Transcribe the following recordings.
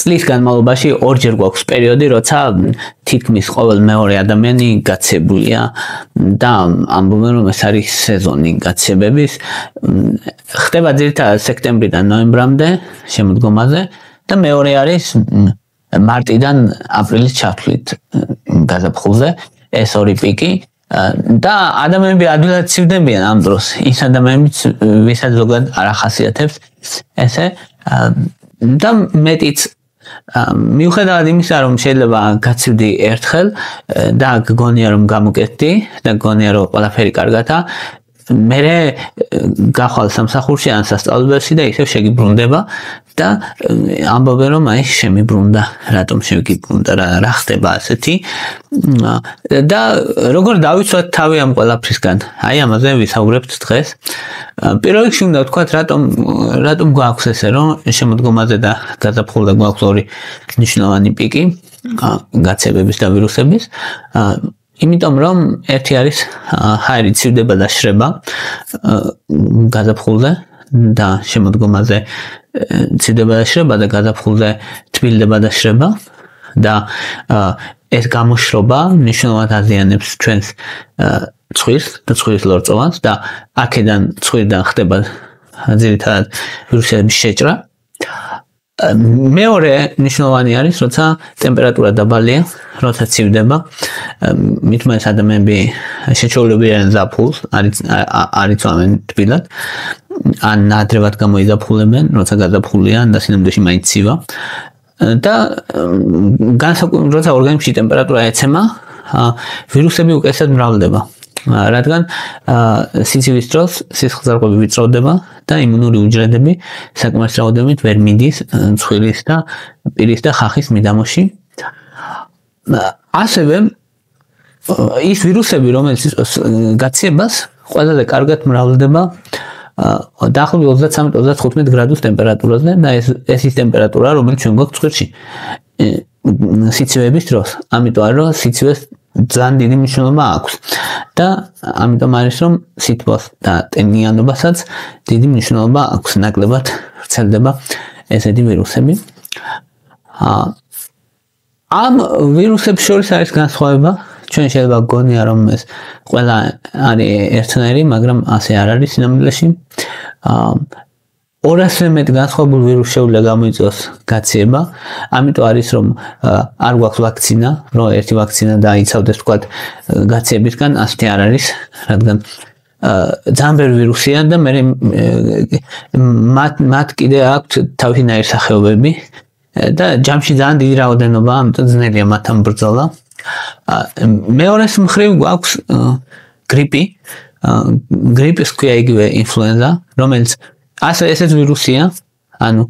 წლის განმავლობაში ორჯერ გვაქვს პერიოდი, როცა თითქმის ყოველ მეორე ადამიანი გაცებულია და ამბობენ, რომ ეს არის სეზონი გაცებების. ხდება ძირითადად სექტემბრიდან ნოემბრამდე შემოდგომაზე და მეორე არის მარტიდან აპრილის ჩათვლით გაზაფხულზე ეს ორი პიკი. და ადამიანები ადვილად ცივდებიან ამ დროს. ის ადამიანებიც, ვისაც ზოგადად არ ახასიათებს ესე და მეტიც მიუხედავად იმისა, რომ შეიძლება გაცივდი ერთხელ და გგონია რომ გამოკეთდი და გგონია რომ ყველაფერი კარგადაა, მერე გახვალ სამსახურში ან სასწავლებელში და ისევ შეგიბრუნდება და ამბობენ რომ აი შემიბრუნდა, რატომ შეგიბრუნდა, რა ხდება ასეთი და როგორ დავიცვათ თავი ამ ყველაფრისგან. აი ამაზე ვისაუბრებთ დღეს. პირველ რიგში უნდა ვთქვათ, რატომ გვაქვს ესე რომ შემოდგომაზე და გაზაფხულზე გვაქვს ორი მნიშვნელოვანი პიკი გაცებების და ვირუსების. იმიტომ რომ ერთი არის ჰაერი ცივდება და შრება გაზაფხულზე და შემოდგომაზე ცივდება და შრება და გაზაფხულზე თბილდება და შრება და ეს გამოშრობა მნიშვნელოვნად აზიანებს ჩვენს ცხვირს და ცხვრის ლორწოვანს და აქედან ცხვირიდან ხდება ძირითადად ვირუსების შეჭრა. მეორე მნიშვნელოვანი არის, როცა ტემპერატურა დაბალია, როცა ცივდება, მithumetes ადამიანები შეჩვეულებიან ზაფხულს, არ იცვამენ თბილად, ან ნადრევად გამოიზაფხულებენ, როცა გაზაფხულია და სინამდვილეში მაინც ცივა. და როცა ორგანიზმში ტემპერატურა ეცემა, ვირუსები უკეთესად მრავლდება. რადგან სიცივის დროს სისხლძარღვები ვიწროვდება და იმუნური უჯრედები საკმარის რაოდენობით ვერ მიდის ცხვირის და პირის და ხახის მიდამოში. ასევე ის ვირუსები, რომელიც გაციებას ყველაზე კარგად მრავლდება დაახლოებით 33-35 გრადუს ტემპერატურაზე და ეს ის ტემპერატურა, რომელიც ჩვენ გვაქვს ცხვირში სიცივეების დროს. ამიტომ არის რომ სიცივეს ძალიან დიდი მნიშვნელობა აქვს და ამიტომ არის რომ სითბოს და ტენიანობასაც დიდი მნიშვნელობა აქვს. ნაკლებად ვრცელდება ესეთი ვირუსები. ამ ვირუსებს შორის არის განსხვავება. ჩვენ შეიძლება გგონია რომ ეს ყველა არის ერთნაირი, მაგრამ ასე არ არის სინამდვილეში. 200-ზე მეტ განსხვავებულ ვირუსს შეუძლია გამოიწვიოს გაციება. ამიტომ არის რომ არ გვაქვს ვაქცინა, რომ ერთი ვაქცინა დაიცავდეს თქვათ გაციებისგან, ასეთი არ არის, რადგან ძალიან ბევრი ვირუსია და მათ კიდე აქვთ თავისნაირი სახეობები და ჯამში ძალიან დიდი რაოდენობა, ამიტომ ძნელია მათთან ბრძოლა. მეორეს მხრივ გვაქვს გრიპი. გრიპის ქვია იგივე ინფლუენზა, რომელიც ესეც ვირუსია, ანუ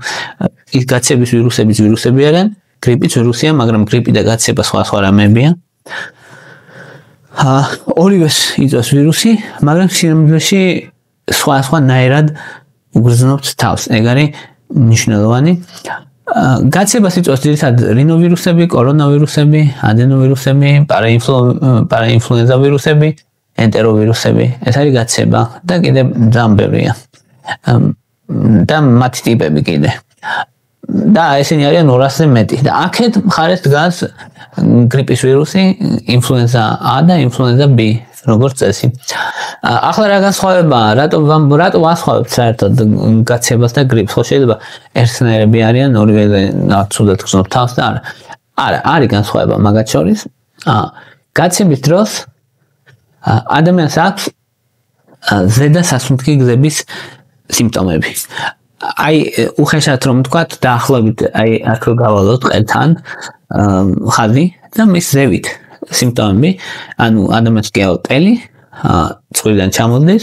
ის გაცების ვირუსები არიან, გრიპიც ვირუსია, მაგრამ გრიპი და გაცება სხვა რამეებია. ორივეს იწვევს ვირუსი, მაგრამ სინამდვილეში სხვანაირად უგრძნობთ თავს. ეგ არის მნიშვნელოვანი. გაცებას იწვევს ძირითადად რინოვირუსები, კორონავირუსები, ადენოვირუსები, პარაინფლუენზა ვირუსები, ენტეროვირუსები. ეს არის გაცება და კიდე ძალიან ბევრია. და მათი ტიპები კიდე. და ესენი არიან 200-ზე მეტი. და აქეთ მხარეს დგას გრიპის ვირუსი, ინფლუენზა A და ინფლუენზა B, როგორც წესი. ახლა რა განსხვავებაა? რატო ვასხვავებთ საერთოდ გაცებას და გრიპს? ხო შეიძლება ერთნაირები არიან, ორივეზე ცუდად გრძნობ თავს და არა, არის განსხვავება მაგათ შორის. გაცების დროს ადამიანს აქვს ზედა სასუნთქი გზების სიმპტომები. აი უხეშად რომ ვთქვათ, დაახლოებით აი აქ გავალოთ ყელთან ხაზი და მის ზევით სიმპტომები, ანუ ადამიანს გეაო ტელი, ცხვირიდან ჩამოდის,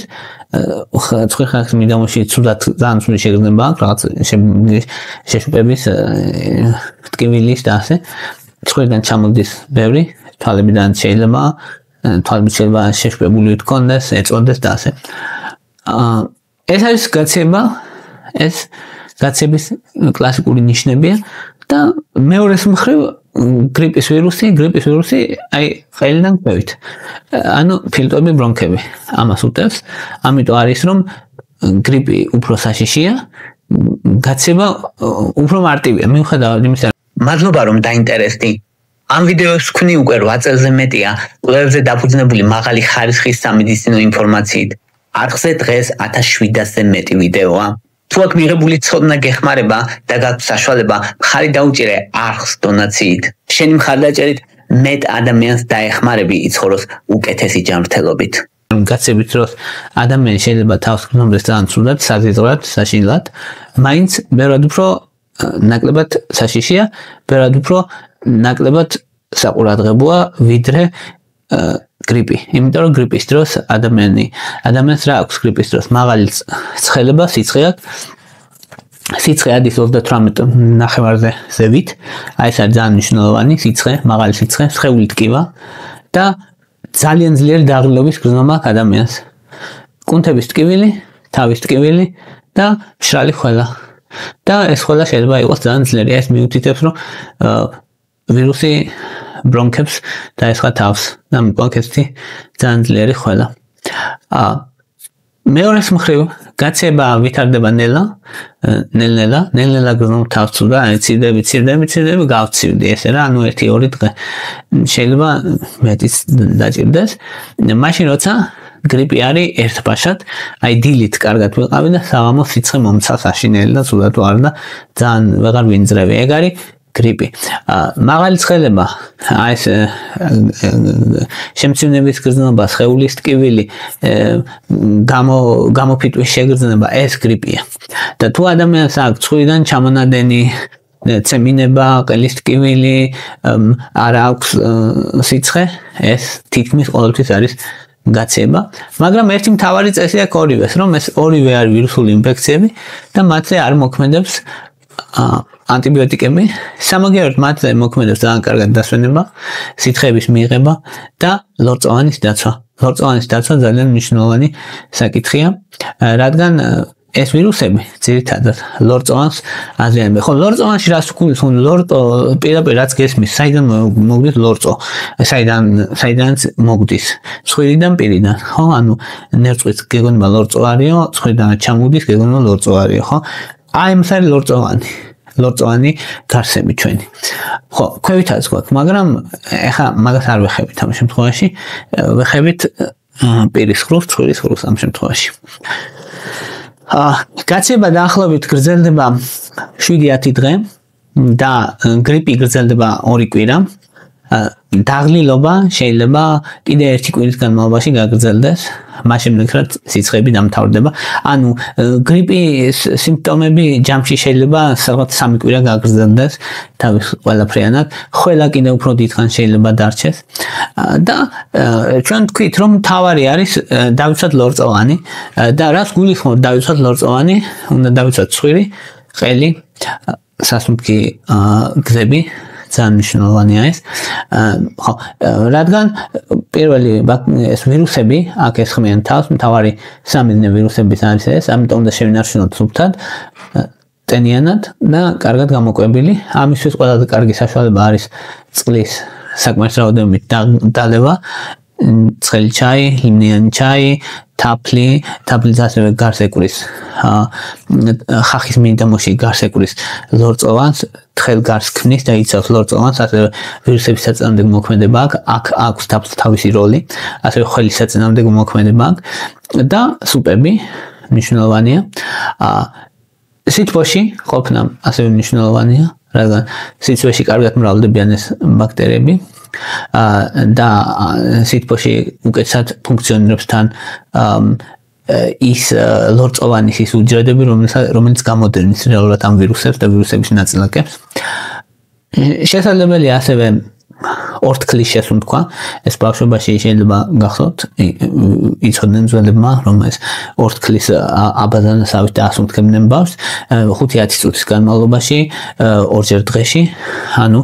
ცხვირხანს მიდამოში ძალიან ცუდი შეგრძნება აქვს, რაღაც შეშუპების ტკივილის და ასე. ცხვირიდან ჩამოდის ბევრი, თვალებიდან შეიძლება შეშუპებული თქონდეს, ეწონდეს და ასე. ეს არის გაცება, ეს გაცების კლასიკური ნიშნებია და მეორეს მხრივ გრიპის ვირუსი აი ყელიდან ქვევით. ანუ ფილტვები, ბრონქები ამას უტევს. ამიტომ არის რომ გრიპი უფრო საშიშია, გაცება უფრო მარტივია. მიუხედავად იმისა, მადლობა რომ დაინტერესდი. ამ ვიდეოს ვქნი უკვე 8 წელზე მეტია კვლევებზე დაფუძნებული მაღალი ხარისხის სამედიცინო ინფორმაციით. არხზე დღეს 1700-ზე მეტი ვიდეოა. თუ აქ მიღებული ცოდნა გეხმარება და გაქვს საშუალება, მხარი დაუჭირე არხს დონაციით. შენი მხარდაჭერით მეტ ადამიანს დაეხმარები იცხოვროს უკეთესი ჯანმრთელობით. გაცებით რომ ადამიანი შეიძლება თავს გრძნობს ძალიან ცუდად, საზეწრად, საშინლად, მაინც ბევრად უფრო ნაკლებად საშიშია, ბევრად უფრო ნაკლებად საყურადღებოა ვიდრე გრიპი. იმიტომ რომ გრიპის დროს ადამიანს რა აქვს გრიპის დროს? მაღალი ცხელება, სიცხე აქვს. სიცხე ადის 38.5-ზე ზევით. აი ეს არის ძალიან მნიშვნელოვანი სიცხე, მაღალი სიცხე, სხეული ტკივა და ძალიან ძლიერი დაღლილობის გრძნობა აქვს ადამიანს. კუნთების ტკივილი, თავის ტკივილი და მშრალი ხველა. და ეს ხველა შეიძლება იყოს ძალიან ძლიერი. ეს მიუთითებს რომ ვირუსი ბრონქებს დაესხა თავს და მკვეთრეთი ძალიან ძლიერი ხველა. მეორეს მხრივ გაცება ვითარდება ნელ-ნელა გრძნობს თავს ცუდა, ცირდები გავცივდი ესე რა, ანუ 1-2 დღე შეიძლება მეტიც დაჭირდეს. მაშინ როცა გრიპი არის ერთბაშად, აი დილით კარგად ვიყავი და საღამოს სიცხე მომცა საშინელი და ცუდა თუ არა და ძალიან ვეღარ ვინძრევი. ეგ არის გრიპი. მაღალი ცხელება, აი ეს შემცირების გრძნობა, სხეულის ტკივილი, გამოფიტვის შეგრძნება, ეს გრიპია. და თუ ადამიანს აქვს ცხვირიდან ჩამონადენი ცემინება, ყელის ტკივილი, არ აქვს სიცხე, ეს თითქმის ყოველთვის არის გაცება, მაგრამ ერთი მთავარი წესი აქვს ორივეს, რომ ეს ორივე არის ვირუსული ინფექციები და მათზე არ მოქმედებს ანტიბიოტიკები, სამაგიეროდ მათზე მოქმედებს ძალიან კარგად დასვენება, სითხეების მიღება და ლორწოვანის დაცვა. ლორწოვანის დაცვა ძალიან მნიშვნელოვანი საკითხია, რადგან ეს ვირუსები ძირითადად ლორწოვანს აზიანებენ. ხო, ლორწოვანში რას ვქნის? ლორწო პირდაპირ რაც გესმის, საიდან მოგდის ლორწო? საიდანაც მოგდის? ცხვირიდან პირიდან, ხო? ანუ ნერწყვით გეგონება ლორწო არისო, ცხვირიდან ჩამოგდის გეგონება ლორწო არისო, ხო? აი ეს არის ლორწოვანი გარსები ჩვენი. ხო, ქვევითაც გვაქვს, მაგრამ ეხა მაგას არ ვეხებით ამ შემთხვევაში, ვეხებით პირის ხრუს, ცხვირის ხრუს ამ შემთხვევაში. გაცება დაახლოებით გრძელდება 7-10 დღე და გრიპი გრძელდება 2 კვირა. დაღლილობა შეიძლება კიდე 1 კვირის განმავლობაში გაგრძელდეს, მას შემდეგ რაც სიცხეები დამთავრდება. ანუ გრიპის სიმპტომები ჯამში შეიძლება სადღაც 3 კვირა გაგრძელდეს თავის ყველაფრიანად, ხველა კიდე უფრო დიდხანს შეიძლება დარჩეს. და ჩვენ თქვით, რომ მთავარი არის დავიცვათ ლორწოვანი და რას გულისხმობთ დავიცვათ ლორწოვანი, უნდა დავიცვათ ცხვირი, ყელი, სასუნთქი გზები. ძალიან მნიშვნელოვანია ეს. ხო, რადგან პირველი ეს ვირუსები აქ ესხმიან თავს, მთავარი სამედნე ვირუსების არის ეს, ამიტომ უნდა შევინარჩუნოთ სუფთად, ტენიანად და კარგად გამოკვებილი. ამისთვის ყველაზე კარგი საშუალება არის წყლის საკმარის რაოდენობით დალევა, ცხელი ჩაი, ლიმონიანი ჩაი, თაფლიც ასევე გარს ეკვრის ხახის მინდამოში გარს ეკვრის ლორწოვანს, თხელ გარს ქმნის და იცავს ლორწოვანს, ასევე ვირუსების საწინააღმდეგო მოქმედება აქვს თავისი როლი, ასევე ხველის საწინააღმდეგო მოქმედება აქვს და სუპები მნიშვნელოვანია. სითბოში ყოფნა ასევე მნიშვნელოვანია, რადგან სიცივეში კარგად მრავლდებიან ეს ბაქტერიები. და სითბოში უკეთესად ფუნქციონირებს თან ის ლორწოვანის ის უჯრედები, რომელიც გამოდენის რეალურად ამ ვირუსებს და ვირუსების ნაწილაკებს. შესაძლებელია ასევე ორთქლის შესუნთქვა, ეს ბავშვობაში შეიძლება გახსოვთ, იცოდნენ ძველებმა, რომ ეს ორთქლის აბაზანასავით დაასუნთქებდნენ ბავშვს 5-10 წუთის განმავლობაში, ორჯერ დღეში, ანუ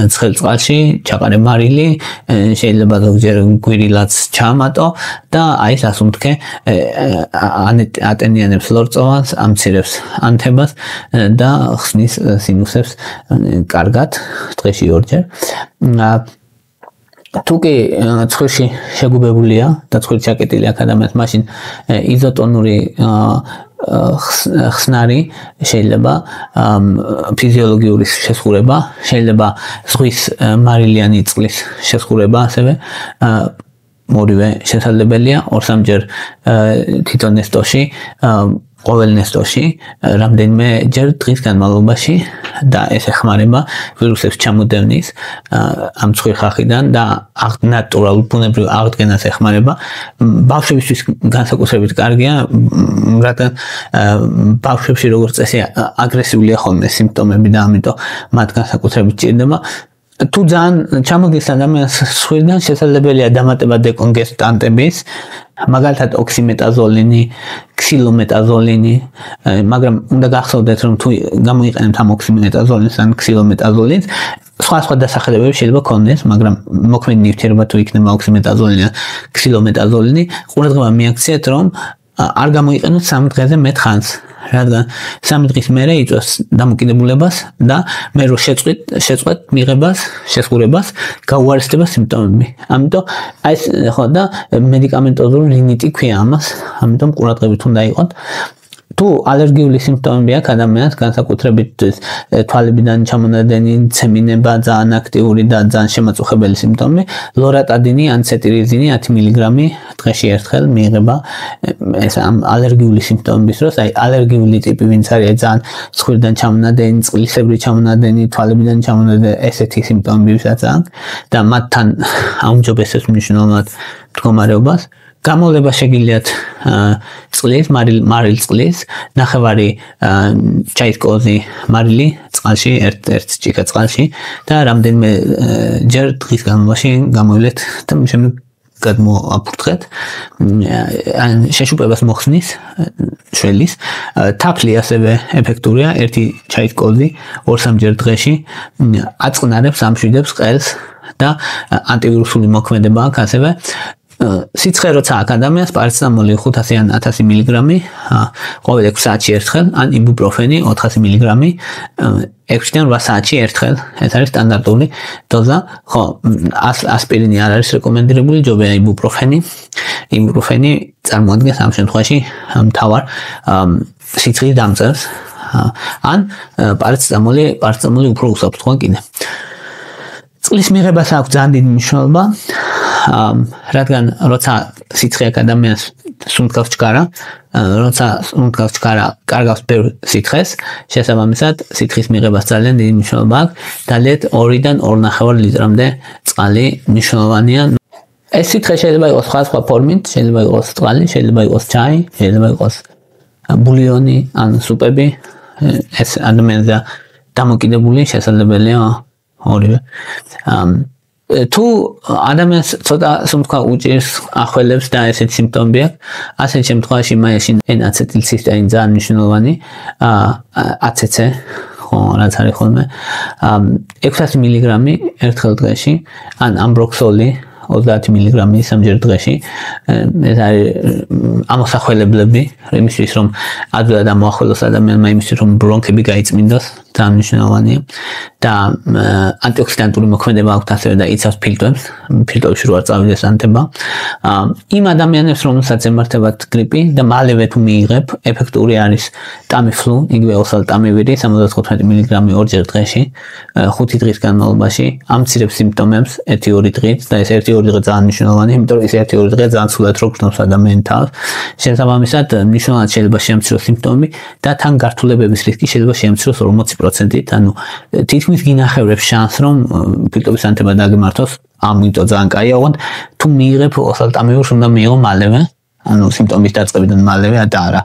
ცხელ წყალში, ჩაყარე მარილი, შეიძლება ზოგჯერ გვირილაც ჩაამატო და აი ეს ასუნთქე ატენიანებს ლორწოვანს, ამცირებს ანთებას და ხსნის სინუსებს კარგად დღეში ორჯერ. თუ კი ცხვირში შეგუბებულია და ცხვირი ჩაკეტილი აქვს ადამიანს, მაშინ იზოტონური ხსნარი შეიძლება ფიზიოლოგიური შესხურება, შეიძლება ზღვის მარილიანი წყლის შესხურება, ასევე ორივე შესაძლებელია 2-3 თითო ნესტოში ყოველ ნესტოში რამდენიმე ჯერ დღის განმავლობაში და ეს ეხმარება ვირუსებს ჩამოდევნის ამ ცხვირ ხახიდან და ნატურალურ ბუნებრივ აღდგენას ეხმარება. ბავშვებისთვის განსაკუთრებით კარგია, რადგან ბავშვებში როგორც წესი აგრესიულია ხოლმე სიმპტომები და ამიტომ მათ განსაკუთრებით ჭირდება. თუ ძალიან ჩამოდის ადამიანს სხვიდან შესაძლებელია დამატება დეკონგესტანტების, მაგალითად ოქსიმეტაზოლინი, ქსილომეტაზოლინი, მაგრამ უნდა გახსოვდეთ რომ თუ გამოიყენებთ ამ ოქსიმეტაზოლინს ან ქსილომეტაზოლინს, სხვა დასახელებები შეიძლება ქონდეს, მაგრამ მოქმედი ნივთიერება თუ იქნება ოქსიმეტაზოლინი ან ქსილომეტაზოლინი, ყურადღება მიაქციეთ რომ არ გამოიყენოთ 3 დღეზე მეტ ხანს. რადგან 3 დღის მერე იწვევს დამოკიდებულებას და მე რო შეწყვეტ მიღებას, შესხურებას, გაუარესდება სიმპტომები. ამიტომ აი ეს ხო და მედიკამენტოზური რინიტი ქვია ამას, ამიტომ ყურადღებით უნდა იყოთ. თუ ალერგიული სიმპტომები აქვს ადამიანს, განსაკუთრებით თვალებიდან ჩამონადენი, ცემინება, ძალიან აქტიური და ძალიან შემაწუხებელი სიმპტომები, ლორატადინი ან ცეტირიზინი 10 მგ დღეში ერთხელ მიიღება ეს ამ ალერგიული სიმპტომების დროს, აი ალერგიული ტიპი ვინც არის ძალიან ცხვირიდან ჩამონადენი, წყლისებრი ჩამონადენი, თვალებიდან ჩამონადენი, ესეთი სიმპტომები ვისაც აქვს და მათთან აუმჯობესებს მნიშვნელოვნად მდგომარეობას. გამოვლება შეგიძლიათ წყლის, მარილ წყლის, ნახევარი ჩაითკოზი მარილი წყალში, ერთ ჭიქა წყალში და რამდენიმე ჯერ დღის განმავლობაში გამოვლეთ და შემდეგ გადმოაფურთხეთ. შეშუპებას მოხსნის შველის. თაფლი ასევე ეფექტურია, ერთი ჩაითკოზი 2-3 ჯერ დღეში აწყნარებს, ამშვიდებს ყელს და ანტივირუსული მოქმედება აქვს ასევე. სიცხე როცა აქვს ადამიანს პარაცეტამოლი 500 ან 1000 მგ ყოველ 6 საათში ერთხელ ან იბუპროფენი 400 მგ 6-დან 8 საათში ერთხელ. ეს არის სტანდარტული დოზა. ხო, ასპირინი არ არის რეკომენდირებული, ჯობია იბუპროფენი. იბუპროფენი წარმოადგენს ამ შემთხვევაში მთავარ სიცხის დამწევს. ან პარაცეტამოლი უფრო უსაფრთხოა კიდე. წყლის მიღებას აქვს ძალიან დიდი მნიშვნელობა, რადგან როცა სიცხე აქვს ადამიანს სუნთქავს ჩქარა, როცა სუნთქავს ჩქარა კარგავს ბევრ სიცხეს, შესაბამისად სიცხის მიღებას ძალიან დიდი მნიშვნელობა აქვს. დალეთ 2-დან 2.5 ლიტრამდე წყალი მნიშვნელოვანია. ეს სიცხე შეიძლება იყოს სხვა ფორმით, შეიძლება იყოს წყალი, შეიძლება იყოს ჩაი, შეიძლება იყოს ბულიონი ან სუპები. ეს ადამიანზე დამოკიდებული შესაძლებელია ორივე. თუ ადამიანს ცოტა სუნთქვა უჭირს, ახველებს და ესეთი სიმპტომები აქვს, ასეთ შემთხვევაში მაეშინ აცეტილცისტეინი ძალიან მნიშვნელოვანი, ACC, ხო, რაც არის ხოლმე 600 მგ ერთხელ დღეში, ან ამბროქსოლი 30 მგ 3 ჯერ დღეში. ეს არის ამოსახველებლები, იმისთვის რომ ადვილად ამოახველოს ადამიანმა, იმისთვის რომ ბრონქები გაიწმინდოს, ძალიან მნიშვნელოვანია. და ანტიოქსიდანტური მოქმედება აქვს ასევე და იცავს ფილტვებს, ფილტვებში რო არ წავიდეს ანთება. იმ ადამიანებს, რომელსაც ემართებათ გრიპი და მალევე თუ მიიღებ, ეფექტური არის ტამიფლუ, იგივე ოსალტამივირი 75 მგ 2 ჯერ დღეში, 5 დღის განმავლობაში ამცირებს სიმპტომებს 1-2 დღით და ეს 1-2 დღე ძალიან მნიშვნელოვანია, იმიტომ რომ ეს 1-2 დღე ძალიან სულად რო გრძნობს ადამიანის თავს. შესაბამისად, მნიშვნელოვნად შეიძლება შეამციროს სიმპტომები და თან გართულებების რისკი შეიძლება შეამციროს 40%-ით, ანუ თითქმის გინახევრებს შანსს რომ ფილტვების ანთება დაგემართოს, ამიტომ ძალიან კაია, ოღონდ თუ მიიღებ ოსალტამივირს უნდა მიიღო მალევე, ანუ სიმპტომის დაწყებიდან მალევე და არა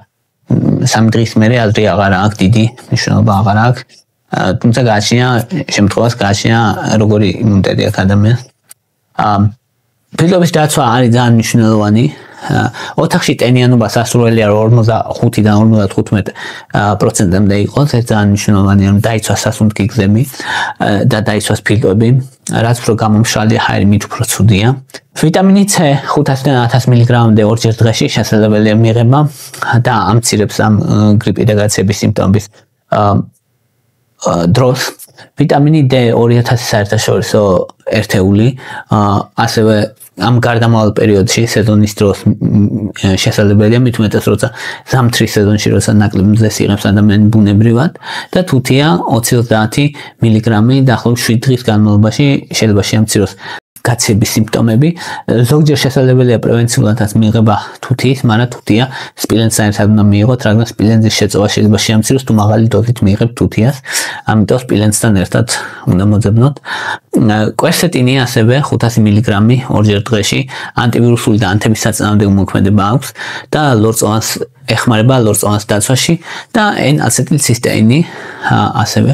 3 დღის მერე აზრი აღარ აქვს, დიდი მნიშვნელობა აღარ აქვს. თუმცა გააჩნია შემთხვევას, გააჩნია როგორი იმუნიტეტი აქვს ადამიანს. ფილტვების დაცვა არის ძალიან მნიშვნელოვანი. ოთახში ტენიანობა სასურველია 45-დან 55%-მდე იყოს, ეს ძალიან მნიშვნელოვანია, რომ დაიცვას სასუნთქი გზები და დაიცვას ფილტვები, რაც უფრო გამომშრალი ჰაერი მით უფრო ცუდია. ვიტამინი C 500-დან 1000 მგ-მდე 2 ჯერ დღეში შესაძლებელია მიღება და ამცირებს ამ გრიპი და გაცების სიმპტომების დროს. ვიტამინი D 2000 საერთაშორისო ერთეული, ასევე ამ გარდამავალ პერიოდში სეზონის დროს შესაძლებელია მით უმეტეს როცა ზამთრის სეზონში როცა ნაკლებ მზეს იღებს ადამიანი ბუნებრივად და თუთია 20-30 მილიგრამი დაახლოებით 7 დღის განმავლობაში შეიძლება შეამციროს გაცების სიმპტომები. ზოგჯერ შესაძლებელია პრევენციულადაც მიიღება თუთიის, მაგრამ თუთია სპილენძთან ერთად უნდა მიიღოთ, რადგან სპილენძის შეწოვა შეიძლება შეამციროს თუ მაღალი დოზით მიიღებთ თუთიას. ამიტომ სპილენძთან ერთად უნდა მოძებნოთ. კვერსეტინი ასევე 500 მილიგრამი ორჯერ დღეში ანტივირუსული და ანთების საწინააღმდეგო მოქმედება აქვს და ლორწოვანს ეხმარება ლორწოვანს დაცვაში და N-აცეტილცისტეინი ასევე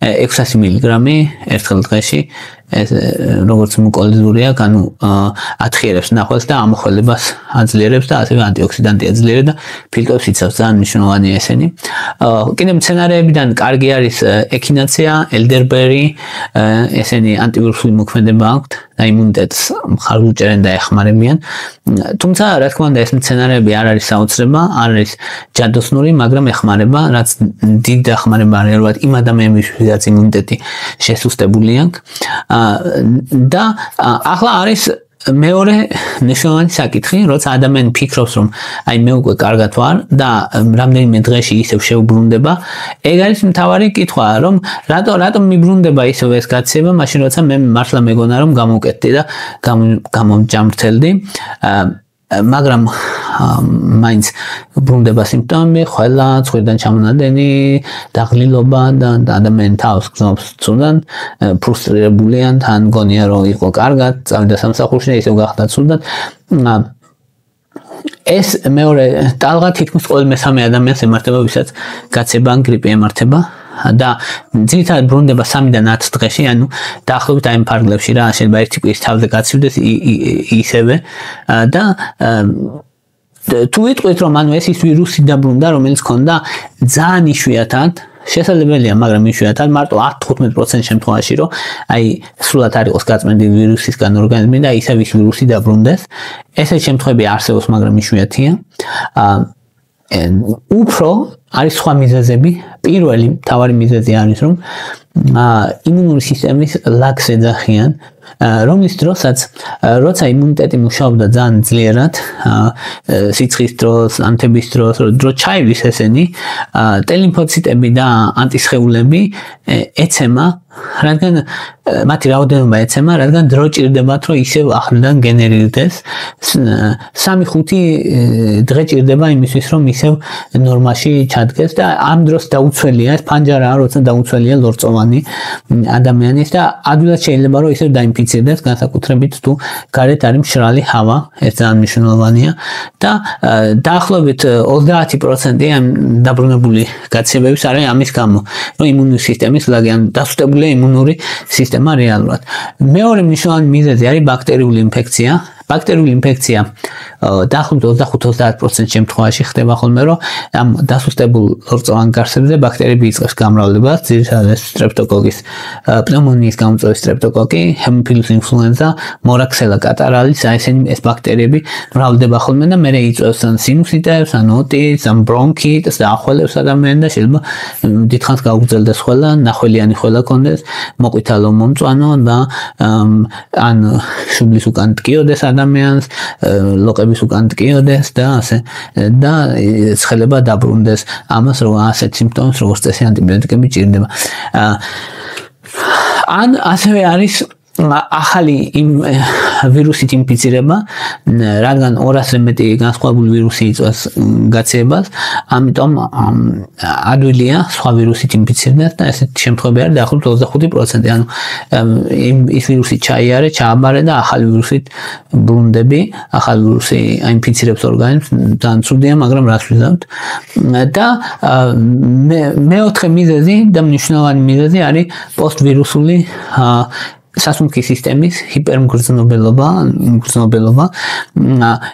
600 მილიგრამი ერთხელ დღეში ეს როგორც მუკოლიზურია, ანუ ათხიერებს ნახველს და ამოხელებას აძლიერებს და ასევე ანტიოქსიდანტი აძლიერებს და ფილტვებს იცავს, ძალიან მნიშვნელოვანია ესენი. კიდევ მცენარეებიდან კარგი არის ექინაცეა, ელდერბერი, ესენი ანტივირუსული მოქმედება აქვთ და იმუნიტეტს მხარგუჭერენ და ეხმარებიან. თუმცა, რა თქმა უნდა, ეს მცენარეები არ არის საოცრება, არ არის ჯადოსნური, მაგრამ ეხმარება, რაც დიდ დახმარება რეალურად იმ ადამიანებისთვისაც იმუნიტეტი შესუსტებული აქვს. და ახლა არის მეორე მნიშვნელოვანი საკითხი, როცა ადამიანი ფიქრობს, რომ აი მე უკვე კარგად ვარ და რამდენიმე დღეში ისევ შეუბრუნდება, ეგ არის მთავარი კითხვა, რომ რატომ მიბრუნდება ისევ ეს გაცება, მაშინ როცა მე მართლა მეგონა რომ გამოვკეთდი და გამომჯამრთელდი, მაგრამ მაინც ბრუნდება სიმპტომები, ხვალა, ცხვირიდან ჩამონადენი, დაღლილობა და ადამიანი თავს გზნობს ცუდად, ფრუსტრირებულია, თან გონია რომ იყო კარგად, წავიდა სამსახურში და ისევ გახდა ცუდად. ეს მეორე ტალღა თითქმის ყოველ მესამე ადამიანს ემართება, ვისაც გაცება ან გრიპი ემართება. და ძირითადად ბრუნდება 3-დან 10 დღეში, ანუ დაახლოებით აი ამ ფარგლებში რა, შეიძლება ერთი კვირის თავზე გაცივდეს ისევე და თუ ვიტყვით რომ ანუ ეს ის ვირუსი დაბრუნდა, რომელიც ქონდა ძალიან იშვიათად, შესაძლებელია, მაგრამ იშვიათად, მარტო 10-15% შემთხვევაში, რომ აი სრულად არ იყოს გაწმენდილი ვირუსისგან ორგანიზმი და ისევ ის ვირუსი დაბრუნდეს. ესეთი შემთხვევები არსებობს, მაგრამ იშვიათია. უფრო არის სხვა მიზეზები. პირველი მთავარი მიზეზი არის, რომ იმუნური სისტემის ლაგს ეძახიან, რომლის დროსაც როცა იმუნიტეტი მუშაობდა ძალიან ძლიერად, სიცხის დროს, ანთების დროს, დრო ჩაივლის ესენი, ტელიმფოციტები და ანტისხეულები ეცემა, რადგან მათი რაოდენობა ეცემა, რადგან დრო ჭირდებათ, რომ ისევ ახლიდან გენერირდეს. 3-5 დღე ჭირდება იმისთვის, რომ ისევ ნორმაში ჩადგეს და ამ დროს დაუცველია, ეს ფანჯარაა, როცა დაუცველია ლორწოვანი ადამიანის და ადვილად შეიძლება რომ ისევ დაინფიცირდეს, განსაკუთრებით თუ გარეთ არის მშრალი ჰავა, ეს ძალიან მნიშვნელოვანია და დაახლოებით 30% ამ დაბრუნებული გაცებების არის ამის გამო, რომ იმუნური სისტემის ლაგი ან დასუსტებულია იმუნური სისტემა რეალურად. მეორე მნიშვნელოვანი მიზეზი არის ბაქტერიული ინფექცია. ბაქტერიული ინფექცია დაახლოებით 25-30% შემთხვევაში ხდება ხოლმე, რომ ამ დასუსტებულ ლორწოვან გარსებზე ბაქტერიები იწყებს გამრავლებას, ძირითადად სტრეპტოკოკის პნევმონიის გამოწვევის სტრეპტოკოკი, ჰემოფილუს ინფლუენზა, მორაქსელა კატარალის, ესენი ეს ბაქტერიები მრავლდება ხოლმე და მერე იწვევს ან სინუსიტებს, ან ოტიტს, ან ბრონქიტს და ახველებს ადამიანს და შეიძლება დიდხანს გაუგრძელდეს ხველა, ნახველიანი ხველა კონდეს, მოყვითალო მომწვანო და ან შუბლის უკან ტკიოდეს ადამიანს, ლოყების უკან ტკიოდეს და ასე და ცხელება დაბრუნდეს. ამას რო ასეთ სიმპტომებს როგორც წესი ანტიბიოტიკები ჭირდება. ან ასევე არის ახალი იმ ვირუსით ინფიცირება, რადგან 200-ზე მეტი განსხვავებული ვირუსი იწვევს გაცებას, ამიტომ ადვილია სხვა ვირუსით ინფიცირდეს და ესეთი შემთხვევები არის დაახლოებით 25%. ანუ ის ვირუსი ჩააბარე და ახალი ვირუსით ბრუნდები, ახალი ვირუსი აინფიცირებს ორგანიზმს, ძალიან ცუდია, მაგრამ რას ვიზავთ. და მეოთხე მიზეზი და მნიშვნელოვანი მიზეზი არის პოსტვირუსული სასუნთქი სისტემის ჰიპერმგრძნობელობა.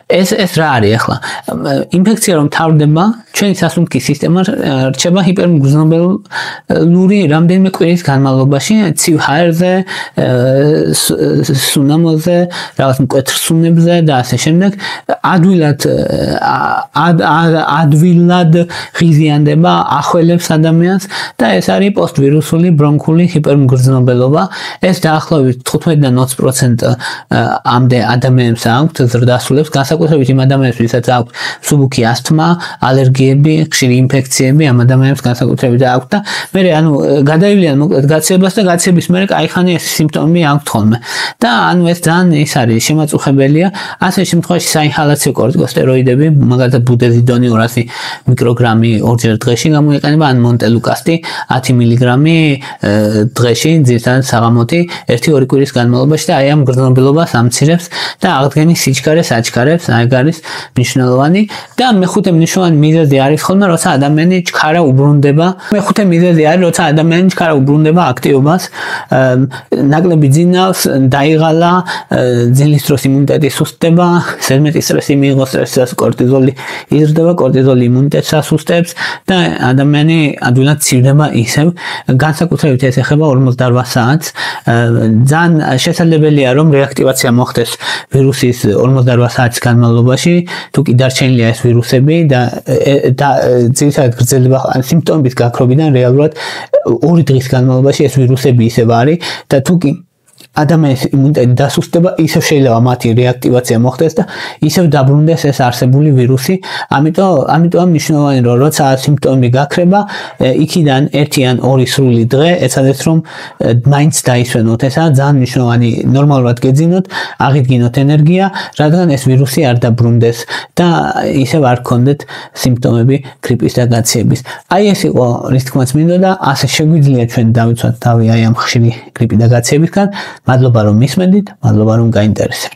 ეს რა არის ახლა? ინფექცია რომ თავდება, ჩვენი სასუნთქი სისტემა რჩება ჰიპერმგრძნობელური რამდენიმე კვირის განმავლობაში, ცივ ჰაერზე, სუნამოზე, რაღაც მკვეთრ სუნებზე და ასე შემდეგ, ადვილად ღიზიანდება, ახველებს ადამიანს და ეს არის პოსტვირუსული ბრონქული ჰიპერმგრძნობელობა. ეს დაახლოებით 15-დან 20% ამდე ადამიანებს აქვთ ზრდასრულებს, განსაკუთრებით იმ ადამიანებს, ვისაც აქვთ მსუბუქი ასთმა, ალერგიები, ხშირი ინფექციები, ამ ადამიანებს განსაკუთრებით აქვთ და მე ანუ გადაივლიან მოკლედ გაცილებას და გაცილების მერე კაიხანი ეს სიმპტომები აქვთ ხოლმე. და ანუ ეს ძალიან ის არის შემაწუხებელია. ასე შემთხვევაში საინჰალაციო კორტიკოსტეროიდები, მაგალითად ბუდეზიდონი 200 მიკროგრამი ორჯერ დღეში გამოიყენება, ან მონტელუკასტი 10 მილიგრამი დღეში, ძირითადად საღამოთი 1-2 კვირის განმავლობაში და აი ამ გრძნობილობას ამცირებს და აღდგენის სიჩქარეს აჩქარებს, აი არის მნიშვნელოვანი და მეხუთე მნიშვნელოვანი მიზეზი არის ხოლმე, როცა ადამიანი ჩქარა უბრუნდება. მეხუთე მიზეზი არის, როცა ადამიანი ჩქარა უბრუნდება აქტივობას, ნაკლები ძინავს, დაიღალა, ძილის დროს იმუნიტეტი სუსტდება, ზედმეტი სტრესი მიიღო, სტრესის კორტიზოლი იზრდება, კორტიზოლი იმუნიტეტს ასუსტებს და ადამიანი ადვილად ცირდება ისევ, განსაკუთრებით ეს ეხება 48 საათს. ძალიან შესაძლებელია რომ რეაქტივაცია მოხდეს ვირუსის 48 საათის განმავლობაში, თუ კი დარჩენილია ეს ვირუსები და ძირითადად გრძელდება სიმპტომების გაქრობიდან რეალურად 2 დღის განმავლობაში ეს ვირუსები ისევ არის და თუ კი ადამიანის იმუნიტეტი დასუსტდება, ისევ შეიძლება მათი რეაქტივაცია მოხდეს და ისევ დაბრუნდეს ეს არსებული ვირუსი. ამიტომ მნიშვნელოვანი რომ როცა სიმპტომები გაქრება, იქიდან 1 ან 2 სრული დღე ეცადეთ რომ მაინც დაისვენოთ. ესაა ძალიან მნიშვნელოვანი, ნორმალურად გეძინოთ, აღიდგინოთ ენერგია, რადგან ეს ვირუსი არ დაბრუნდეს და ისევ არ გქონდეთ სიმპტომები გრიპის და გაციების. აი ეს იყო რის თქმაც მინდოდა, ასე შეგვიძლია ჩვენ დავიცვათ თავი აი ამ ხშირი გრიპი და გაციებისგან. მადლობა რომ მისმენდით, მადლობა რომ გაინტერესებთ.